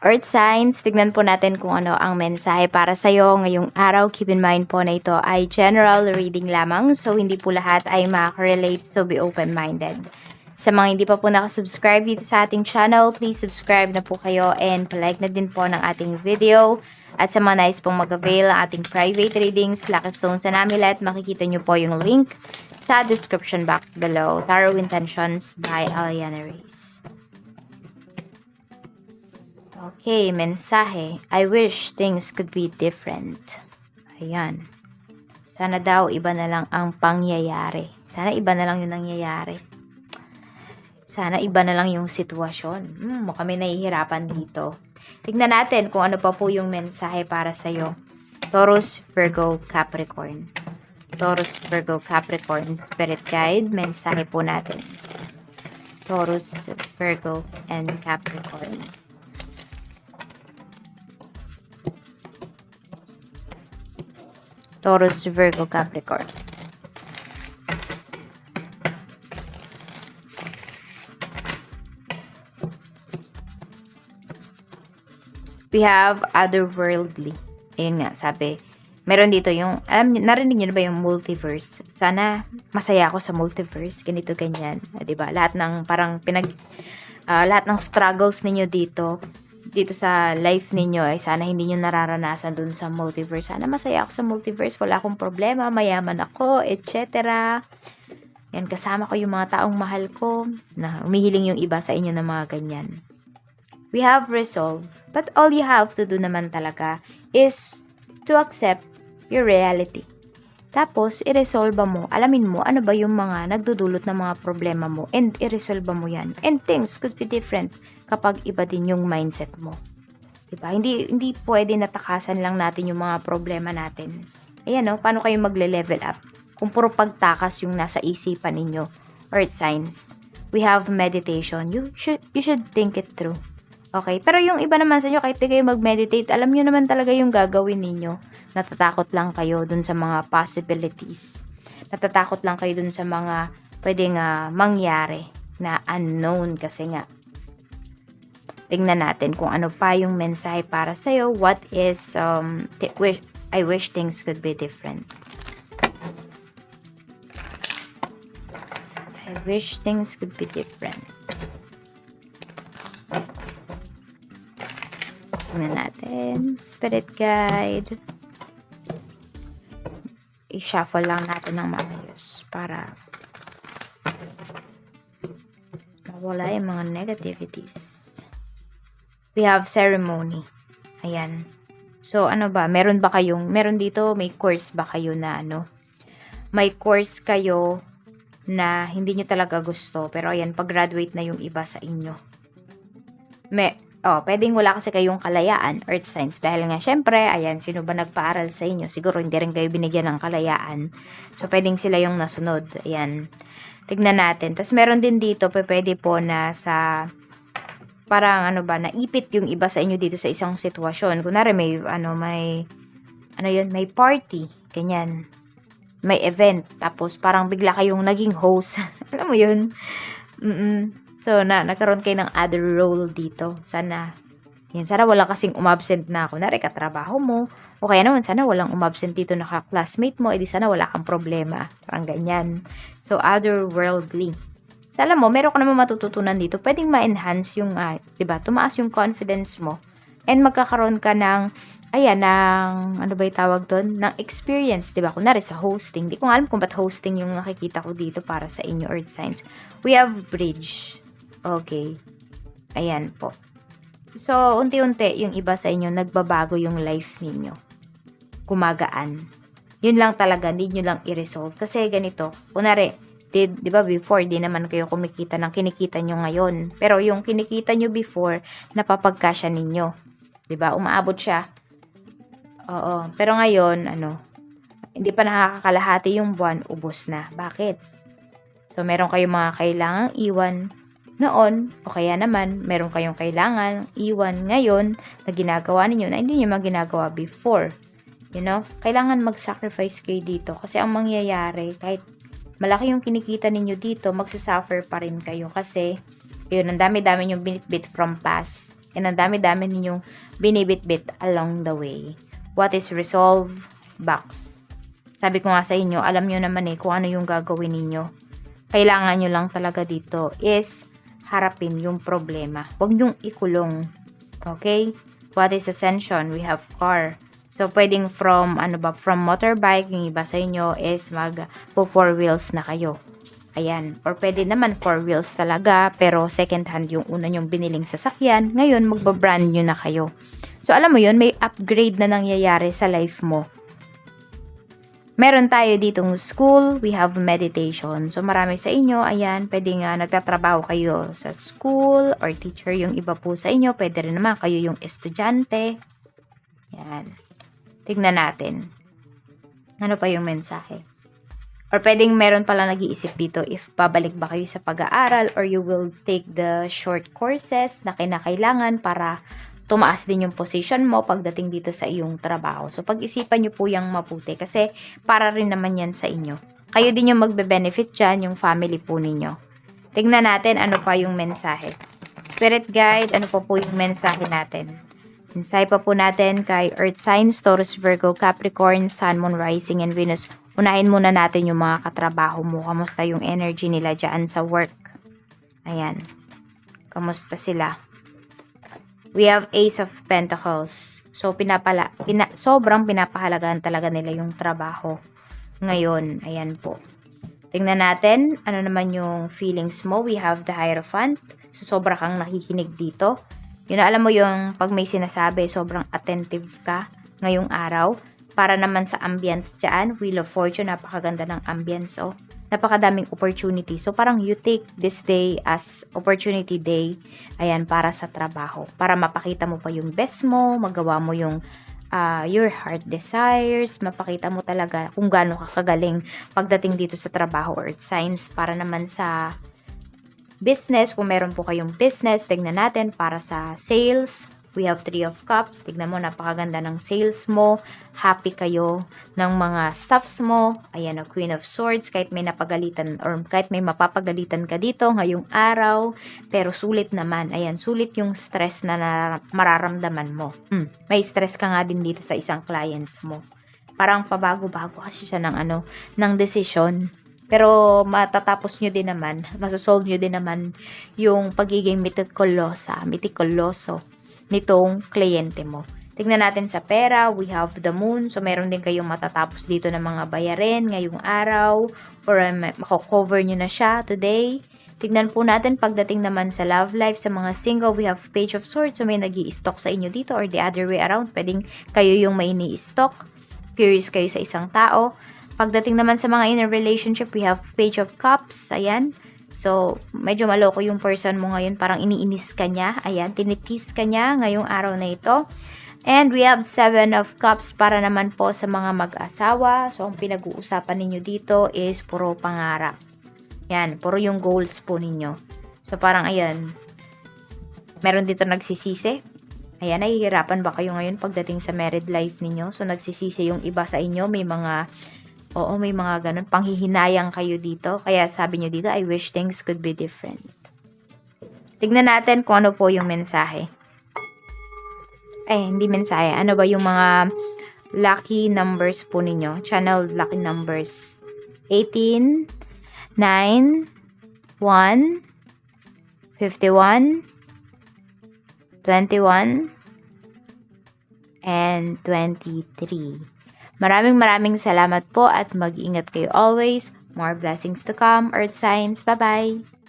Earth signs, tignan po natin kung ano ang mensahe para sa'yo ngayong araw. Keep in mind po na ito ay general reading lamang. So, hindi po lahat ay makaka-relate. So, be open-minded. Sa mga hindi pa po nakasubscribe dito sa ating channel, please subscribe na po kayo and like na din po ng ating video. At sa mga nais pong mag-avail ng ating private readings, Lucky Stones and Amulet, makikita nyo po yung link sa description box below. Tarot Intentions by Aliana Reyes. Okay, mensahe. I wish things could be different. Ayan. Sana daw iba na lang ang pangyayari. Sana iba na lang yung nangyayari. Sana iba na lang yung sitwasyon. Mukhang may nahihirapan dito. Tignan natin kung ano pa po yung mensahe para sa'yo. Taurus, Virgo, Capricorn. Taurus, Virgo, Capricorn. Spirit Guide, mensahe po natin. Taurus, Virgo, and Capricorn. Taurus, Virgo, Capricorn. We have otherworldly. Ayun nga, sabi. Meron dito yung, narinig nyo na ba yung multiverse? Sana masaya ako sa multiverse. Ganito, ganyan. Diba? Lahat ng parang lahat ng struggles ninyo dito sa life ninyo ay sana hindi nyo nararanasan dun sa multiverse. Sana masaya ako sa multiverse. Wala akong problema. Mayaman ako, etc. Yan, kasama ko yung mga taong mahal ko na umihiling yung iba sa inyo ng mga ganyan. We have resolve. But all you have to do naman talaga is to accept your reality. Tapos, i-resolve mo. Alamin mo ano ba yung mga nagdudulot ng mga problema mo and i-resolve mo yan. And things could be different kapag iba din yung mindset mo. Diba? Hindi pwede natakasan lang natin yung mga problema natin. Ayan, no? Paano kayo magle-level up? Kung puro pagtakas yung nasa isipan ninyo. Earth signs. We have meditation. You should think it through. Okay? Pero yung iba naman sa inyo, kahit di kayo mag-meditate, alam nyo naman talaga yung gagawin ninyo. Natatakot lang kayo dun sa mga possibilities. Natatakot lang kayo dun sa mga pwedeng mangyari na unknown kasi nga. Tingnan natin kung ano pa yung mensahe para sa'yo. What is, I wish things could be different. I wish things could be different. Tingnan natin. Spirit Guide. I-shuffle lang natin ng maayos para mawala yung mga negativities. We have ceremony. Ayan. So, ano ba? Meron dito, may course ba kayo na may course kayo na hindi nyo talaga gusto. Pero ayan, pag-graduate na yung iba sa inyo. Pwedeng wala kasi kayong kalayaan, earth signs. Dahil nga, syempre, ayan, sino ba nagpaaral sa inyo? Siguro hindi rin kayo binigyan ng kalayaan. So, pwedeng sila yung nasunod. Ayan. Tignan natin. Tapos, meron din dito, pwede po na sa, parang, naipit yung iba sa inyo dito sa isang sitwasyon. Kunwari, may party. Ganyan. May event. Tapos, parang bigla kayong naging host. Alam mo yun? So, nagkaroon kayo ng other role dito. Sana wala kasing umabsent na, kunwari katrabaho mo. O kaya naman, sana walang umabsent dito na ka-classmate mo. Edi sana wala kang problema. Parang ganyan. So, otherworldly. So, alam mo, meron ka naman matututunan dito. Pwedeng ma-enhance yung, diba, tumaas yung confidence mo. And magkakaroon ka ng, ano ba yung tawag doon? Ng experience, diba? Kunwari sa hosting. Di ko alam kung ba't hosting yung nakikita ko dito para sa inyo, earth signs. We have bridge. Okay. Ayan po. So, unti-unti, yung iba sa inyo, nagbabago yung life ninyo. Kumagaan. Yun lang talaga, need nyo lang i-resolve. Kasi ganito, kunwari, di ba before, di naman kayo kumikita ng kinikita nyo ngayon. Pero yung kinikita nyo before, napapagkasya ninyo. Di ba? Umaabot siya. Oo. Pero ngayon, hindi pa nakakakalahati yung buwan, ubos na. Bakit? So, meron kayong mga kailangang iwan noon, o kaya naman, meron kayong kailangan iwan ngayon na ginagawa ninyo na hindi nyo ginagawa before. You know? Kailangan mag-sacrifice kayo dito. Kasi ang mangyayari, kahit malaki yung kinikita ninyo dito, magsasuffer pa rin kayo. Kasi, yun, ang dami-dami yung binitbit from past. And ang dami-dami ninyong binibit-bit along the way. What is resolve box? Sabi ko nga sa inyo, alam nyo naman kung ano yung gagawin ninyo. Kailangan nyo lang talaga dito is harapin yung problema. Huwag nyong ikulong. Okay? What is ascension? We have car. So, pwedeng from motorbike, yung iba sa inyo is po 4 wheels na kayo. Ayan. Or pwede naman 4 wheels talaga, pero second hand yung una nyong biniling sasakyan. Ngayon, magbabrand nyo na kayo. So, alam mo yun, may upgrade na nangyayari sa life mo. Meron tayo ditong school, we have meditation. So, marami sa inyo, ayan, pwede nga nagtatrabaho kayo sa school or teacher yung iba po sa inyo. Pwede rin naman kayo yung estudyante. Yan. Tignan natin. Ano pa yung mensahe? Or pwedeng meron pala nag-iisip dito if babalik ba kayo sa pag-aaral or you will take the short courses na kinakailangan para tumaas din yung position mo pagdating dito sa iyong trabaho. So, pag-isipan nyo po yung mabuti kasi para rin naman yan sa inyo. Kayo din yung magbe-benefit dyan, yung family po ninyo. Tignan natin ano pa yung mensahe. Spirit guide, ano po yung mensahe natin? Mensahe pa po natin kay Earth Signs, Taurus, Virgo, Capricorn, Sun, Moon, Rising, and Venus. Unahin muna natin yung mga katrabaho mo. Kamusta yung energy nila dyan sa work? Ayan. Kamusta sila? We have Ace of Pentacles. So, sobrang pinapahalagaan talaga nila yung trabaho. Ngayon, ayan po. Tingnan natin, ano naman yung feelings mo. We have the Hierophant. So, sobra kang nakikinig dito. Yun, alam mo yung pag may sinasabi, sobrang attentive ka ngayong araw. Para naman sa ambience dyan, Wheel of Fortune, napakaganda ng ambience. Oh. Napakadaming opportunity. So, parang you take this day as opportunity day, ayan, para sa trabaho. Para mapakita mo pa yung best mo, magawa mo yung your heart desires, mapakita mo talaga kung gaano ka kagaling pagdating dito sa trabaho or science. Para naman sa business, kung meron po kayong business, tignan natin para sa sales. We have 3 of Cups. Tignan mo, napakaganda ng sales mo. Happy kayo ng mga staffs mo. Ayan, a Queen of Swords. Kahit may napagalitan or kahit may mapapagalitan ka dito ngayong araw. Pero sulit naman. Ayan, sulit yung stress na mararamdaman mo. May stress ka nga din dito sa isang clients mo. Parang pabago-bago kasi siya ng decision. Pero matatapos nyo din naman, masasolve nyo din naman yung pagiging mitikuloso nitong kliyente mo. Tignan natin sa pera, we have the moon. So, meron din kayong matatapos dito ng mga bayarin ngayong araw. Or mako-cover nyo na siya today. Tignan po natin pagdating naman sa love life. Sa mga single, we have Page of Swords. So, may nag-i-stock sa inyo dito or the other way around. Pwedeng kayo yung may ni-stock. Curious kayo sa isang tao. Pagdating naman sa mga inner relationship, we have Page of Cups. Ayan. So, medyo maloko yung person mo ngayon. Parang iniinis ka niya. Ayan, tinitis ka niya ngayong araw na ito. And we have 7 of Cups para naman po sa mga mag-asawa. So, ang pinag-uusapan ninyo dito is puro pangarap. Yan, puro yung goals po ninyo. So, parang ayan, meron dito nagsisisi. Ayan, nahihirapan ba kayo ngayon pagdating sa married life ninyo? So, nagsisisi yung iba sa inyo. May mga ganun. Panghihinayang kayo dito. Kaya sabi nyo dito, I wish things could be different. Tignan natin kung ano po yung mensahe. Hindi mensahe. Ano ba yung mga lucky numbers po ninyo? Channel lucky numbers. 18, 9, 1, 51, 21, and 23. Maraming salamat po at mag-ingat kayo always. More blessings to come, Earth Signs. Bye-bye!